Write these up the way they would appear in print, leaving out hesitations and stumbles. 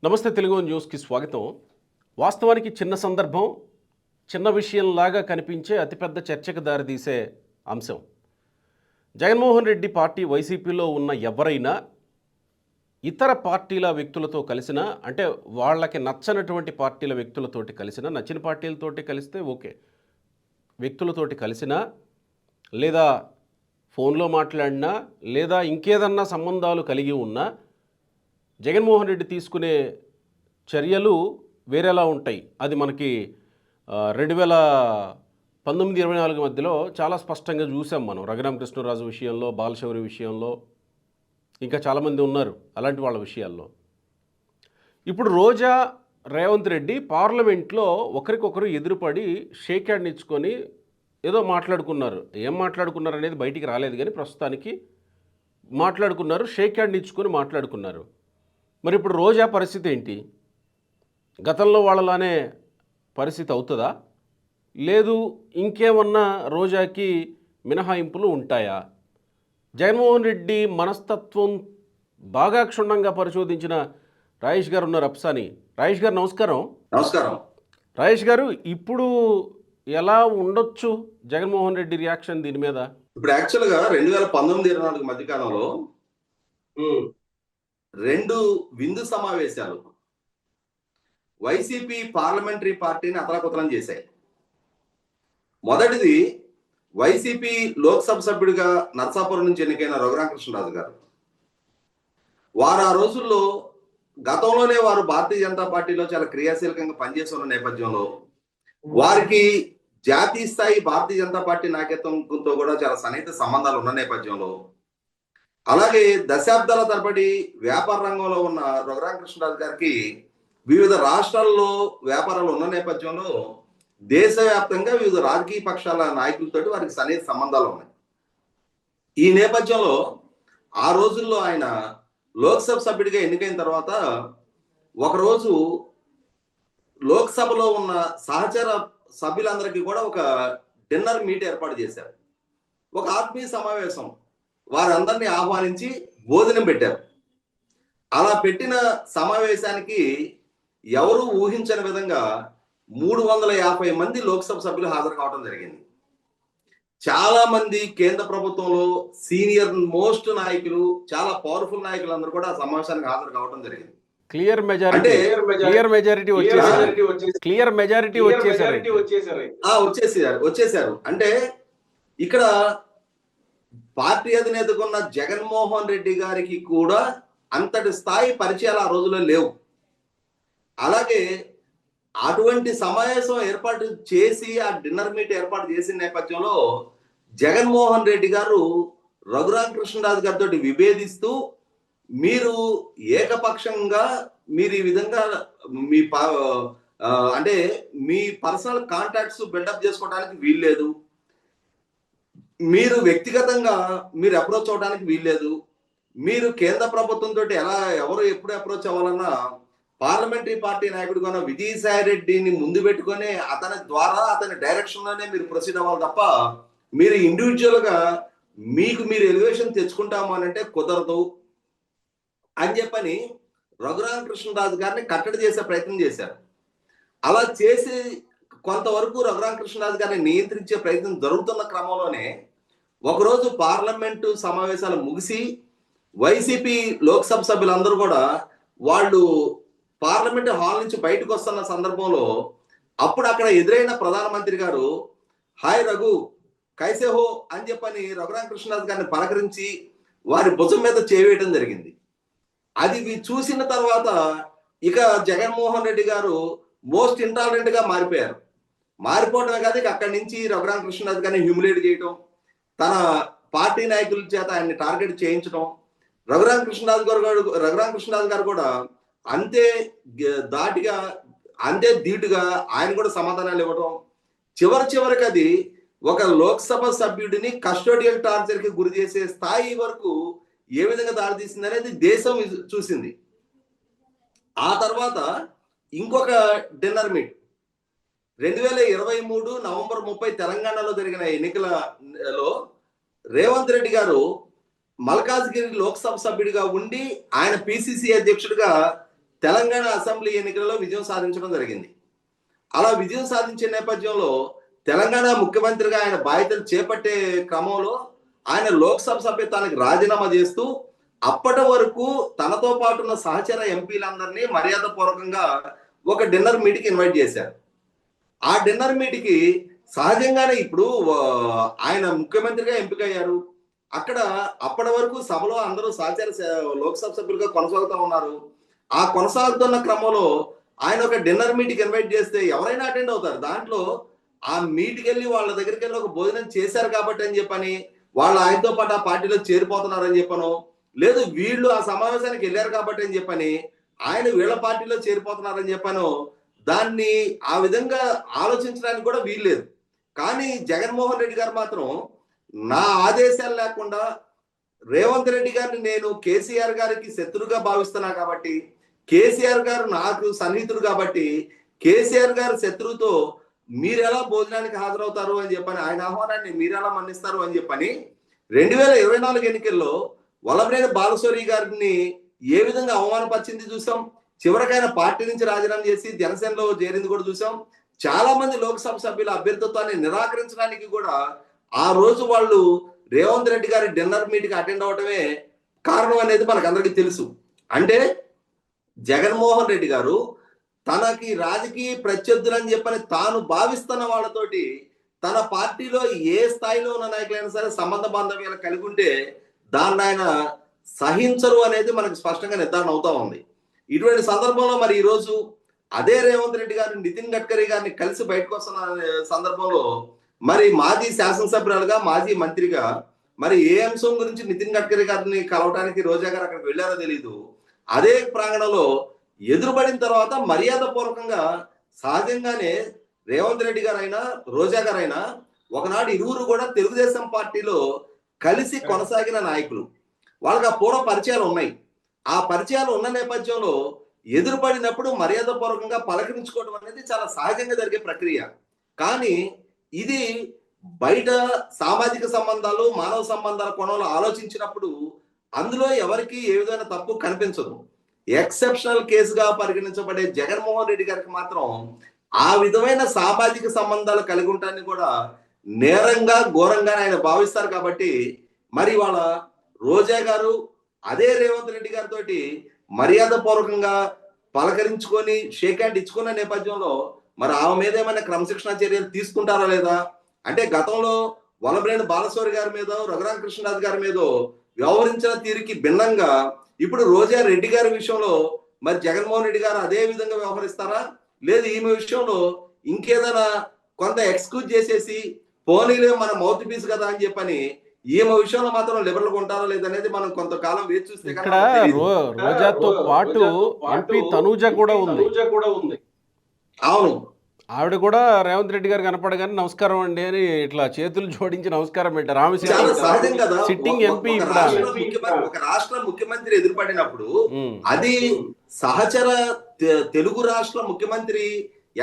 నమస్తే తెలుగు న్యూస్కి స్వాగతం. వాస్తవానికి చిన్న సందర్భం, చిన్న విషయంలాగా కనిపించే అతిపెద్ద చర్చకు దారితీసే అంశం. జగన్మోహన్ రెడ్డి పార్టీ వైసీపీలో ఉన్న ఎవరైనా ఇతర పార్టీల వ్యక్తులతో కలిసినా, అంటే వాళ్ళకి నచ్చనటువంటి పార్టీల వ్యక్తులతోటి కలిసినా, నచ్చిన పార్టీలతోటి కలిస్తే ఓకే, వ్యక్తులతోటి కలిసినా లేదా ఫోన్లో మాట్లాడినా లేదా ఇంకేదన్నా సంబంధాలు కలిగి ఉన్నా జగన్మోహన్ రెడ్డి తీసుకునే చర్యలు వేరేలా ఉంటాయి. అది మనకి 2019-24 మధ్యలో చాలా స్పష్టంగా చూసాం మనం. రఘురామకృష్ణరాజు విషయంలో, బాలశౌరి విషయంలో, ఇంకా చాలామంది ఉన్నారు అలాంటి వాళ్ళ విషయాల్లో. ఇప్పుడు రోజా, రేవంత్ రెడ్డి పార్లమెంట్లో ఒకరికొకరు ఎదురుపడి షేక్ హ్యాండ్ ఇచ్చుకొని ఏదో మాట్లాడుకున్నారు. ఏం మాట్లాడుకున్నారు అనేది బయటికి రాలేదు, కానీ ప్రస్తుతానికి మాట్లాడుకున్నారు, షేక్ హ్యాండ్ ఇచ్చుకొని మాట్లాడుకున్నారు. మరి ఇప్పుడు రోజా పరిస్థితి ఏంటి? గతంలో వాళ్ళలానే పరిస్థితి అవుతుందా, లేదు ఇంకేమన్నా రోజాకి మినహాయింపులు ఉంటాయా? జగన్మోహన్ రెడ్డి మనస్తత్వం బాగా క్షుణ్ణంగా పరిశోధించిన రాజేష్ గారు ఉన్నారు, అప్సాని. రాజేష్ గారు నమస్కారం. నమస్కారం. రాజేష్ గారు, ఇప్పుడు ఎలా ఉండొచ్చు జగన్మోహన్ రెడ్డి రియాక్షన్ దీని మీద? ఇప్పుడు యాక్చువల్గా 2019-24 మధ్యకాలంలో 2 విందు సమావేశాలు వైసీపీ పార్లమెంటరీ పార్టీని అతలాకుతలం చేశాయి. మొదటిది వైసీపీ లోక్సభ సభ్యుడిగా నర్సాపురం నుంచి ఎన్నికైన రఘురామకృష్ణరాజు గారు. వారు ఆ రోజుల్లో గతంలోనే వారు భారతీయ జనతా పార్టీలో చాలా క్రియాశీలకంగా పనిచేసి ఉన్న నేపథ్యంలో వారికి జాతీయ స్థాయి భారతీయ జనతా పార్టీ నాయకత్వంతో కూడా చాలా సన్నిహిత సంబంధాలు ఉన్న నేపథ్యంలో, అలాగే దశాబ్దాల తరబడి వ్యాపార రంగంలో ఉన్న రఘురామకృష్ణరాజు గారికి వివిధ రాష్ట్రాల్లో వ్యాపారాలు ఉన్న నేపథ్యంలో దేశవ్యాప్తంగా వివిధ రాజకీయ పక్షాల నాయకులతో వారికి సన్నిహిత సంబంధాలు ఉన్నాయి. ఈ నేపథ్యంలో ఆ రోజుల్లో ఆయన లోక్సభ సభ్యుడిగా ఎన్నికైన తర్వాత ఒకరోజు లోక్సభలో ఉన్న సహచర సభ్యులందరికీ కూడా ఒక డిన్నర్ మీట్ ఏర్పాటు చేశారు. ఒక ఆత్మీయ సమావేశం, వారందరినీ ఆహ్వానించి భోజనం పెట్టారు. అలా పెట్టిన సమావేశానికి ఎవరు ఊహించని విధంగా 350 మంది లోక్సభ సభ్యులు హాజరు కావడం జరిగింది. చాలా మంది కేంద్ర ప్రభుత్వంలో సీనియర్ మోస్ట్ నాయకులు, చాలా పవర్ఫుల్ నాయకులు అందరూ కూడా ఆ సమావేశానికి హాజరు కావడం జరిగింది. క్లియర్ మెజారిటీ వచ్చేసారు. అంటే ఇక్కడ పార్టీ అధినేతకున్న జగన్మోహన్ రెడ్డి గారికి కూడా అంతటి స్థాయి పరిచయాలు ఆ రోజుల్లో లేవు. అలాగే అటువంటి సమావేశం ఏర్పాటు చేసి ఆ డిన్నర్ మీట్ ఏర్పాటు చేసిన నేపథ్యంలో జగన్మోహన్ రెడ్డి గారు రఘురామకృష్ణరాజు గారితో విభేదిస్తూ, మీరు ఏకపక్షంగా మీరు ఈ విధంగా మీ అంటే మీ పర్సనల్ కాంటాక్ట్స్ బిల్డప్ చేసుకోవడానికి వీల్లేదు, మీరు వ్యక్తిగతంగా మీరు అప్రోచ్ అవడానికి వీల్లేదు, మీరు కేంద్ర ప్రభుత్వంతో ఎవరు ఎప్పుడు అప్రోచ్ అవ్వాలన్నా పార్లమెంటరీ పార్టీ నాయకుడు ఉన్న విజయసాయి రెడ్డిని ముందు పెట్టుకొని అతని ద్వారా అతని డైరెక్షన్ లోనే మీరు ప్రొసీడ్ అవ్వాలి తప్ప మీరు ఇండివిజువల్ గా మీరు ఎలివేషన్ తెచ్చుకుంటాము అని అంటే కుదరదు అని చెప్పని రఘురామకృష్ణరాజు గారిని కట్టడి చేసే ప్రయత్నం చేశారు. అలా చేసి కొంతవరకు రఘురామకృష్ణరాజు గారిని నియంత్రించే ప్రయత్నం జరుగుతున్న క్రమంలోనే ఒకరోజు పార్లమెంటు సమావేశాలు ముగిసి వైసీపీ లోక్సభ సభ్యులందరూ కూడా వాళ్ళు పార్లమెంట్ హాల్ నుంచి బయటకు వస్తున్న సందర్భంలో అప్పుడు అక్కడ ఎదురైన ప్రధానమంత్రి గారు హాయ్ రఘు కైసే హో అని చెప్పని రఘురామకృష్ణరాజు గారిని పలకరించి వారి భుజం మీద చేవేయడం జరిగింది. అది చూసిన తర్వాత ఇక జగన్మోహన్ రెడ్డి గారు మోస్ట్ ఇంటాలరెంట్ గా మారిపోవడమే కాదు, ఇక అక్కడి నుంచి రఘురామకృష్ణరాజు గారిని హ్యూమిలేట్ చేయటం, తన పార్టీ నాయకుల చేత ఆయన్ని టార్గెట్ చేయించడం, రఘురామకృష్ణరాజు గారు కూడా అంతే ధాటిగా అంతే ధీటుగా ఆయన కూడా సమాధానాలు ఇవ్వడం, చివరికి అది ఒక లోక్సభ సభ్యుడిని కస్టోడియల్ టార్చర్ కి గురి చేసే స్థాయి వరకు ఏ విధంగా దారితీసింది అనేది దేశం చూసింది. ఆ తర్వాత ఇంకొక డిన్నర్ మీట్ 2023 నవంబర్ 30 తెలంగాణలో జరిగిన ఎన్నికలలో రేవంత్ రెడ్డి గారు మల్కాజ్గిరి లోక్సభ సభ్యుడిగా ఉండి ఆయన పిసిసి అధ్యక్షుడిగా తెలంగాణ అసెంబ్లీ ఎన్నికలలో విజయం సాధించడం జరిగింది. అలా విజయం సాధించే నేపథ్యంలో తెలంగాణ ముఖ్యమంత్రిగా ఆయన బాధ్యతలు చేపట్టే క్రమంలో ఆయన లోక్సభ సభ్యత్వానికి రాజీనామా చేస్తూ అప్పటి వరకు తనతో పాటు ఉన్న సహచర ఎంపీలందరినీ మర్యాద పూర్వకంగా ఒక డిన్నర్ మీటింగ్ ఇన్వైట్ చేశారు. ఆ డిన్నర్ మీటింగ్కి సహజంగానే ఇప్పుడు ఆయన ముఖ్యమంత్రిగా ఎంపికయ్యారు. అక్కడ అప్పటి వరకు సభలో అందరూ సహచర లోక్సభ సభ్యులుగా కొనసాగుతూ ఉన్నారు. ఆ కొనసాగుతున్న క్రమంలో ఆయన ఒక డిన్నర్ మీటింగ్ ఇన్వైట్ చేస్తే ఎవరైనా అటెండ్ అవుతారు. దాంట్లో ఆ మీటింగ్ వెళ్ళి వాళ్ళ దగ్గరికి వెళ్ళి ఒక భోజనం చేశారు కాబట్టి అని చెప్పని వాళ్ళు ఆయనతో పాటు ఆ పార్టీలో చేరిపోతున్నారని చెప్పను, లేదు వీళ్ళు ఆ సమావేశానికి వెళ్ళారు కాబట్టి అని చెప్పని ఆయన వీళ్ళ పార్టీలో చేరిపోతున్నారని చెప్పాను, దాన్ని ఆ విధంగా ఆలోచించడానికి కూడా వీల్లేదు. కానీ జగన్మోహన్ రెడ్డి గారు మాత్రం నా ఆదేశాలు లేకుండా రేవంత్ రెడ్డి గారిని నేను కేసీఆర్ గారికి శత్రువుగా భావిస్తున్నా కాబట్టి, కేసీఆర్ గారు నాకు సన్నిహితుడు కాబట్టి కేసీఆర్ గారు శత్రువుతో మీరు ఎలా భోజనానికి హాజరవుతారు అని చెప్పని ఆయన ఆహ్వానాన్ని మీరు ఎలా మన్నిస్తారు అని చెప్పని 2024 ఎన్నికల్లో వల్లభనేని బాలశౌరి గారిని ఏ విధంగా అవమానపరిచింది చూసాం. చివరికైనా పార్టీ నుంచి రాజీనామా చేసి జనసేనలో చేరింది కూడా చూసాం. చాలా మంది లోక్సభ సభ్యుల అభ్యర్థిత్వాన్ని నిరాకరించడానికి కూడా ఆ రోజు వాళ్ళు రేవంత్ రెడ్డి గారి డిన్నర్ మీటింగ్ అటెండ్ అవటమే కారణం అనేది మనకు అందరికీ తెలుసు. అంటే జగన్మోహన్ రెడ్డి గారు తనకి రాజకీయ ప్రత్యర్థులని చెప్పని తాను భావిస్తున్న వాళ్ళతోటి తన పార్టీలో ఏ స్థాయిలో ఉన్న నాయకులైనా సరే సంబంధ బాంధవ్యాలు కలిగి ఉంటే దాన్ని ఆయన సహించరు అనేది మనకు స్పష్టంగా నిర్ధారణ అవుతా ఉంది. ఇటువంటి సందర్భంలో మరి ఈరోజు అదే రేవంత్ రెడ్డి గారు నితిన్ గడ్కరీ గారిని కలిసి బయటకు వస్తున్న సందర్భంలో మరి మాజీ శాసనసభ్యులుగా మాజీ మంత్రిగా మరి ఏ అంశం గురించి నితిన్ గడ్కరీ గారిని కలవడానికి రోజా గారు అక్కడికి వెళ్ళారో తెలీదు. అదే ప్రాంగణంలో ఎదురుపడిన తర్వాత మర్యాద పూర్వకంగా సహజంగానే రేవంత్ రెడ్డి గారైనా రోజా గారైనా ఒకనాడు ఇరువురు కూడా తెలుగుదేశం పార్టీలో కలిసి కొనసాగిన నాయకులు, వాళ్ళకి ఆ పూర్వ పరిచయాలు ఉన్నాయి. ఆ పరిచయాలు ఉన్న నేపథ్యంలో ఎదురుపడినప్పుడు మర్యాద పూర్వకంగా పలకరించుకోవడం అనేది చాలా సహజంగా జరిగే ప్రక్రియ. కానీ ఇది బయట సామాజిక సంబంధాలు మానవ సంబంధాల కోణంలో ఆలోచించినప్పుడు అందులో ఎవరికి ఏ విధమైన తప్పు కనిపించదు. ఎక్సెప్షనల్ కేసుగా పరిగణించబడే జగన్మోహన్ రెడ్డి గారికి మాత్రం ఆ విధమైన సామాజిక సంబంధాలు కలిగి ఉంటాన్ని కూడా నేరంగా ఘోరంగా ఆయన భావిస్తారు. కాబట్టి మరి వాళ్ళ రోజా గారు అదే రేవంత్ రెడ్డి గారితో మర్యాద పూర్వకంగా పలకరించుకొని షేక్ హ్యాండ్ ఇచ్చుకున్న నేపథ్యంలో మరి ఆమె మీద ఏమైనా క్రమశిక్షణ చర్యలు తీసుకుంటారా లేదా అంటే గతంలో వల్లభనేని బాలశౌరి గారి మీద రఘురామ కృష్ణరాజు గారి మీద వ్యవహరించిన తీరుకి భిన్నంగా ఇప్పుడు రోజా రెడ్డి గారి విషయంలో మరి జగన్మోహన్ రెడ్డి గారు అదే విధంగా వ్యవహరిస్తారా, లేదు ఈమె విషయంలో ఇంకేదైనా కొంత ఎక్స్క్యూజ్ చేసేసి పోనీలే మన మౌత్ పీస్ కదా అని చెప్పని ఈమె విషయంలో మాత్రం లిబరల్ ఉంటారా లేదనేది మనం కొంతకాలం వేచి చూస్తే ఇక్కడ రోజాతో పాటు ఎంపీ తనూజ కూడా ఉంది. అవును, ఆవిడ కూడా రేవంత్ రెడ్డి గారు కనపడగానే నమస్కారం అండి అని ఇట్లా చేతులు జోడించి నమస్కారం పెట్టారు. ఆమె చాలా సహజం కదా. Sitting MP. ఒక రాష్ట్ర ముఖ్యమంత్రి ఎదురుపడినప్పుడు అది సహచర తెలుగు రాష్ట్ర ముఖ్యమంత్రి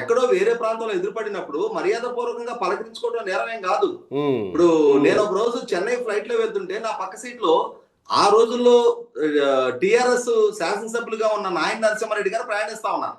ఎక్కడో వేరే ప్రాంతంలో ఎదురుపడినప్పుడు మర్యాద పూర్వకంగా పలకరించుకోవడం నేరమేం కాదు. ఇప్పుడు నేను ఒక రోజు చెన్నై ఫ్లైట్ లో వెళ్తుంటే నా పక్క సీట్ లో ఆ రోజుల్లో టిఆర్ఎస్ శాసనసభ్యులుగా ఉన్న నాయన నరసింహారెడ్డి గారు ప్రయాణిస్తా ఉన్నారు.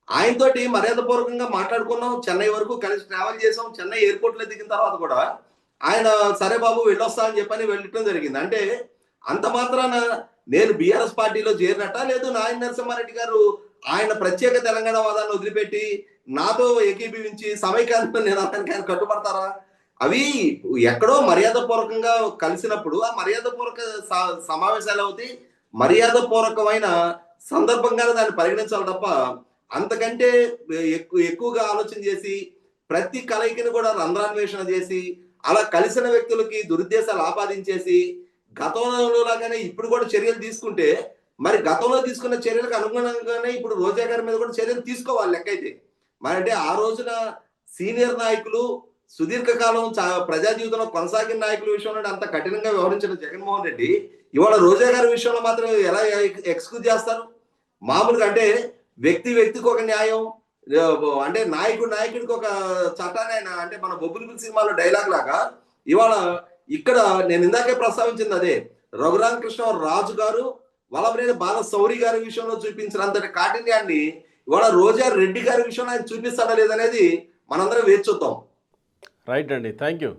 ఆయనతోటి మర్యాద పూర్వకంగా మాట్లాడుకున్నాం, చెన్నై వరకు కలిసి ట్రావెల్ చేసాం. చెన్నై ఎయిర్పోర్ట్ లో దిగిన తర్వాత కూడా ఆయన సరే బాబు వెళ్ళొస్తా అని చెప్పని వెళ్ళటం జరిగింది. అంటే అంత మాత్రాన నేను బీఆర్ఎస్ పార్టీలో చేరినట్ట, లేదు నాయన నరసింహారెడ్డి గారు ఆయన ప్రత్యేక తెలంగాణ వాదాన్ని వదిలిపెట్టి నాతో ఏకీభవించి సమైక్యాంధ్ర నినాదానికి ఆయన కట్టుబడతారా? అవి ఎక్కడో మర్యాద పూర్వకంగా కలిసినప్పుడు ఆ మర్యాద పూర్వక సమావేశాలు అవుతాయి, మర్యాద పూర్వకమైన సందర్భంగానే దాన్ని పరిగణించాలి తప్ప అంతకంటే ఎక్కువగా ఆలోచన చేసి ప్రతి కలయికని కూడా రంధ్రాన్వేషణ చేసి అలా కలిసిన వ్యక్తులకి దురుద్దేశాలు ఆపాదించేసి గతంలో లాగానే ఇప్పుడు కూడా చర్యలు తీసుకుంటే మరి గతంలో తీసుకున్న చర్యలకు అనుగుణంగానే ఇప్పుడు రోజా గారి మీద కూడా చర్యలు తీసుకోవాలి లెక్కైతే. మరి అంటే ఆ రోజున సీనియర్ నాయకులు సుదీర్ఘకాలం ప్రజా జీవితంలో కొనసాగిన నాయకుల విషయంలో అంత కఠినంగా వ్యవహరించిన జగన్మోహన్ రెడ్డి ఇవాళ రోజా గారి విషయంలో మాత్రం ఎలా ఎక్స్క్యూజ్ చేస్తారు? మామూలుగా అంటే వ్యక్తికి ఒక న్యాయం, అంటే నాయకుడికి ఒక చట్టాన్ని ఆయన అంటే మన బొబ్బులిపుల్ సినిమాలో డైలాగ్ లాగా ఇవాళ ఇక్కడ నేను ఇందాకే ప్రస్తావించింది అదే రఘురామ కృష్ణరాజు గారు వల్లభనేని బాలశౌరి గారి విషయంలో చూపించినంతటి కాఠిన్యాన్ని ఇవాళ రోజా రెడ్డి గారి విషయంలో ఆయన చూపిస్తాడా లేదనేది మనందరం వేచి చూద్దాం. రైట్ అండి, థ్యాంక్ యూ.